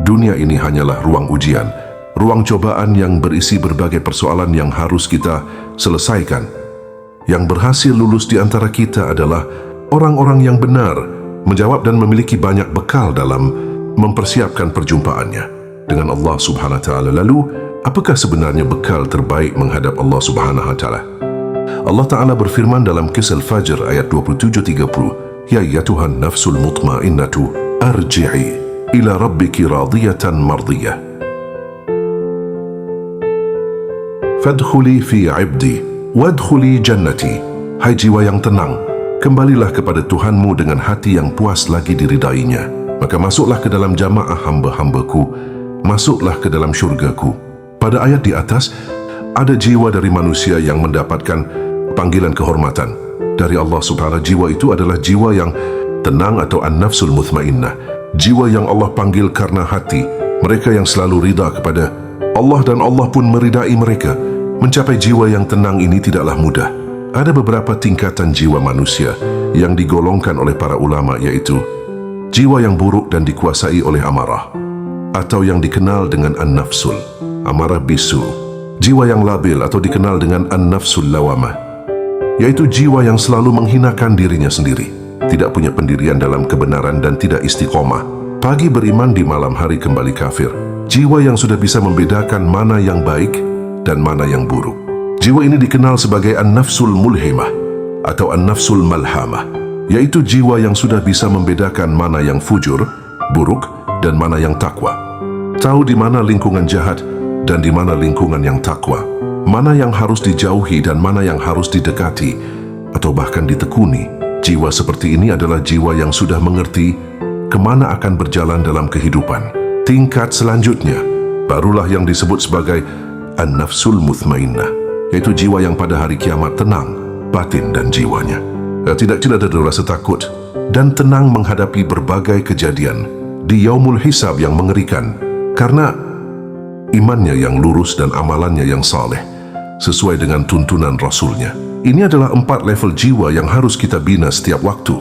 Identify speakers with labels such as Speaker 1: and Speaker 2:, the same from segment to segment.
Speaker 1: Dunia ini hanyalah ruang ujian, ruang cobaan yang berisi berbagai persoalan yang harus kita selesaikan. Yang berhasil lulus di antara kita adalah orang-orang yang benar, menjawab dan memiliki banyak bekal dalam mempersiapkan perjumpaannya dengan Allah Subhanahu wa Ta'ala. Lalu, apakah sebenarnya bekal terbaik menghadap Allah Subhanahu wa Ta'ala? Allah Ta'ala berfirman dalam Kisah Al-Fajr ayat 27-30, Ya Tuhan nafsul mutmainnatu, arji'i ila rabbiki radiyatan mardiyah. Fadkhuli fi ibdi, wadkhuli jannati. Hai jiwa yang tenang, kembalilah kepada Tuhanmu dengan hati yang puas lagi diridainya. Maka masuklah ke dalam jamaah hamba-hambaku, masuklah ke dalam syurgaku. Pada ayat di atas, ada jiwa dari manusia yang mendapatkan panggilan kehormatan dari Allah Subhanahu. Jiwa itu adalah jiwa yang tenang atau an-nafsul mutmainnah. Jiwa yang Allah panggil karena hati. Mereka yang selalu ridha kepada Allah dan Allah pun meridai mereka. Mencapai jiwa yang tenang ini tidaklah mudah. Ada beberapa tingkatan jiwa manusia yang digolongkan oleh para ulama, yaitu jiwa yang buruk dan dikuasai oleh amarah, atau yang dikenal dengan an-nafsul, amarah bisu. Jiwa yang labil atau dikenal dengan an-nafsul lawamah, yaitu jiwa yang selalu menghinakan dirinya sendiri, tidak punya pendirian dalam kebenaran dan tidak istiqomah. Pagi beriman, di malam hari kembali kafir. Jiwa yang sudah bisa membedakan mana yang baik dan mana yang buruk. Jiwa ini dikenal sebagai an-nafsul mulhimah atau an-nafsul malhamah, yaitu jiwa yang sudah bisa membedakan mana yang fujur, buruk, dan mana yang takwa. Tahu di mana lingkungan jahat dan di mana lingkungan yang takwa, mana yang harus dijauhi dan mana yang harus didekati atau bahkan ditekuni. Jiwa seperti ini adalah jiwa yang sudah mengerti kemana akan berjalan dalam kehidupan. Tingkat selanjutnya barulah yang disebut sebagai an-nafsul mutmainnah, yaitu jiwa yang pada hari kiamat tenang batin dan jiwanya. Tidak ada rasa takut dan tenang menghadapi berbagai kejadian di yaumul hisab yang mengerikan, karena imannya yang lurus dan amalannya yang saleh sesuai dengan tuntunan Rasulnya. Ini adalah 4 level jiwa yang harus kita bina setiap waktu,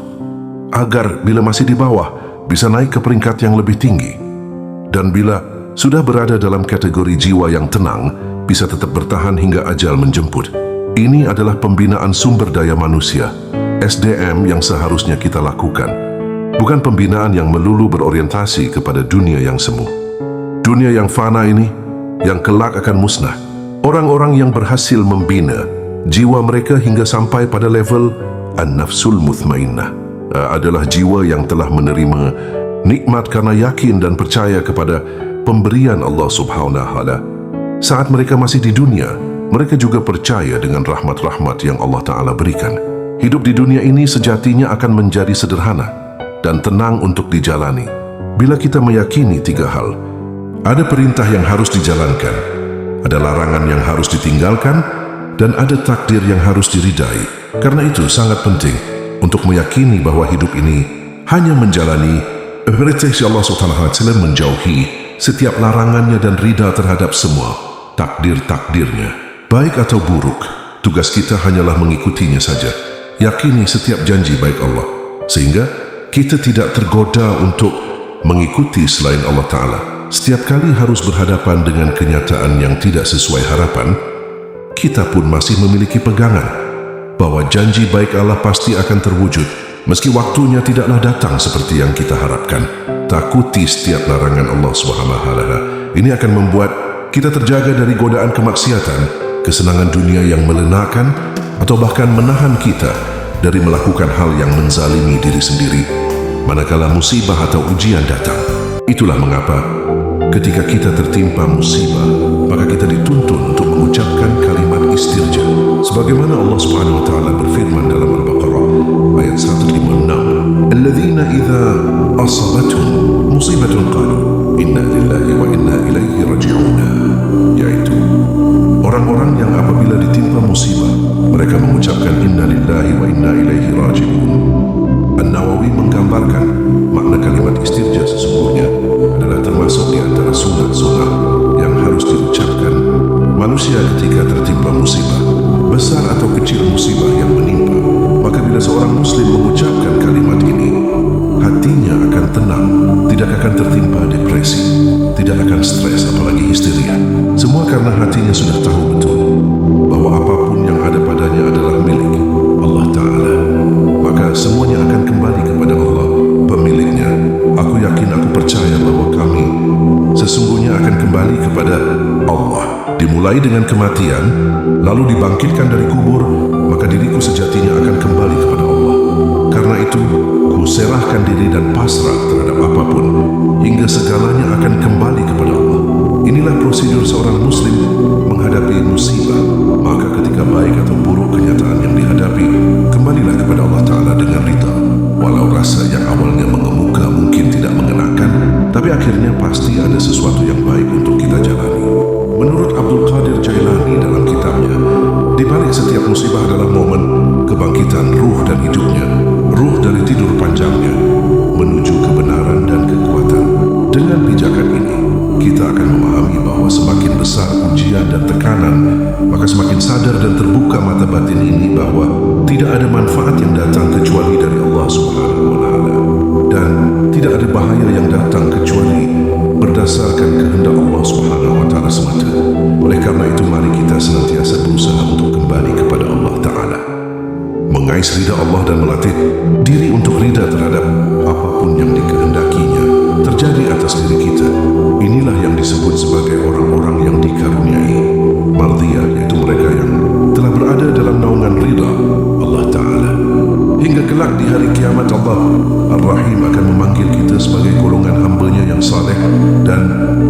Speaker 1: agar bila masih di bawah, bisa naik ke peringkat yang lebih tinggi. Dan bila sudah berada dalam kategori jiwa yang tenang, bisa tetap bertahan hingga ajal menjemput. Ini adalah pembinaan sumber daya manusia, SDM, yang seharusnya kita lakukan. Bukan pembinaan yang melulu berorientasi kepada dunia yang semu. Dunia yang fana ini, yang kelak akan musnah. Orang-orang yang berhasil membina jiwa mereka hingga sampai pada level an-nafsul mutmainnah adalah jiwa yang telah menerima nikmat karena yakin dan percaya kepada pemberian Allah Subhanahu wa Ta'ala. Saat mereka masih di dunia, mereka juga percaya dengan rahmat-rahmat yang Allah Ta'ala berikan. Hidup di dunia ini sejatinya akan menjadi sederhana dan tenang untuk dijalani bila kita meyakini 3 hal. Ada perintah yang harus dijalankan, ada larangan yang harus ditinggalkan, dan ada takdir yang harus diridai. Karena itu sangat penting untuk meyakini bahwa hidup ini hanya menjalani perintah Allah Subhanahu wa Ta'ala, menjauhi setiap larangannya dan ridha terhadap semua takdir-takdirnya, baik atau buruk. Tugas kita hanyalah mengikutinya saja. Yakini setiap janji baik Allah, sehingga kita tidak tergoda untuk mengikuti selain Allah Ta'ala. Setiap kali harus berhadapan dengan kenyataan yang tidak sesuai harapan, kita pun masih memiliki pegangan bahwa janji baik Allah pasti akan terwujud, meski waktunya tidaklah datang seperti yang kita harapkan. Takuti setiap larangan Allah SWT. Ini akan membuat kita terjaga dari godaan kemaksiatan, kesenangan dunia yang melenakan, atau bahkan menahan kita dari melakukan hal yang menzalimi diri sendiri manakala musibah atau ujian datang. Itulah mengapa ketika kita tertimpa musibah, maka kita dituntun untuk mengucapkan kalimat istirja, sebagaimana Allah Subhanahu wa Ta'ala berfirman dalam Al-Baqarah ayat 156, alladzina idza asabatuhum musibatun qalu inna lillahi wa inna ilaihi raji'un, yaitu orang-orang yang apabila ditimpa musibah, mereka mengucapkan inna lillahi wa inna ilaihi raji'un. An-Nawawi menggambarkan makna kalimat istirja sesungguhnya adalah termasuk di antara sunnah-sunnah yang harus diucapkan manusia ketika tertimpa musibah, besar atau kecil musibah yang menimpa. Maka bila seorang muslim mengucapkan kalimat ini, hatinya akan tenang, tidak akan tertimpa depresi. tidak akan stres apalagi histeria. Semua karena hatinya sudah tahu betul bahwa apapun yang ada padanya adalah milik Allah Ta'ala. Maka semuanya akan kembali kepada Allah, pemiliknya. Aku yakin, aku percaya bahwa kami sesungguhnya akan kembali kepada Allah. Dimulai dengan kematian, lalu dibangkitkan dari kubur, maka diriku sejatinya akan kembali kepada Allah. Karena itu, ku serahkan diri dan pasrah terhadap apapun, hingga segalanya akan kembali kepada Allah. Inilah prosedur seorang muslim menghadapi musibah. Maka ketika baik atau buruk kenyataan yang dihadapi, kembalilah kepada Allah Ta'ala dengan ridha. Walau rasa yang awalnya mengemuka mungkin tidak mengenakan, tapi akhirnya pasti ada sesuatu yang baik untuk kita jalani. Menurut Abdul Qadir Jailani dalam kitabnya, di balik setiap musibah adalah momen kebangkitan ruh dan hidupnya, ruh dari tidur panjangnya, menuju kebenaran dan kekuatan. Dengan pijakan ini, kita akan memahami bahwa semakin besar ujian dan tekanan, maka semakin sadar dan terbuka mata batin ini bahwa tidak ada manfaat yang datang kecuali dari Allah Subhanahu wa Ta'ala, dan tidak ada bahaya yang datang kecuali berdasarkan kehendak Allah Subhanahu wa Ta'ala semata. Oleh karena itu, mari kita senantiasa berusaha untuk kembali kepada Allah Ta'ala, mengais ridha Allah dan melatih diri untuk ridha terhadap apapun yang dikehendakinya terjadi atas diri kita. Inilah yang disebut sebagai orang-orang yang dikaruniai mardiyah, yaitu mereka yang telah berada dalam naungan ridha Allah Ta'ala. Hingga kelak di hari kiamat, Allah Ar-Rahim akan memanggil kita sebagai golongan hambanya yang saleh, dan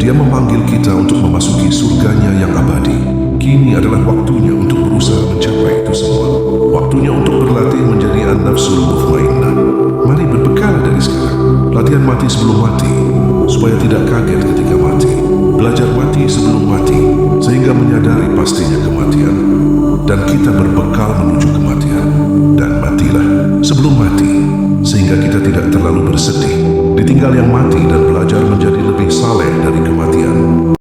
Speaker 1: Dia memanggil kita untuk memasuki surganya yang abadi. Kini adalah waktunya untuk berusaha mencapai itu semua. Waktunya untuk berlatih menjadi an-nafsul mutmainnah. Mari berbekal dari sekarang. Latihan mati sebelum mati, supaya tidak kaget ketika mati. Belajar mati sebelum mati, sehingga menyadari pastinya kematian. Dan kita berbekal menuju kematian. Dan matilah sebelum mati, sehingga kita tidak terlalu bersedih ditinggal yang mati, dan belajar menjadi lebih saleh dari kematian.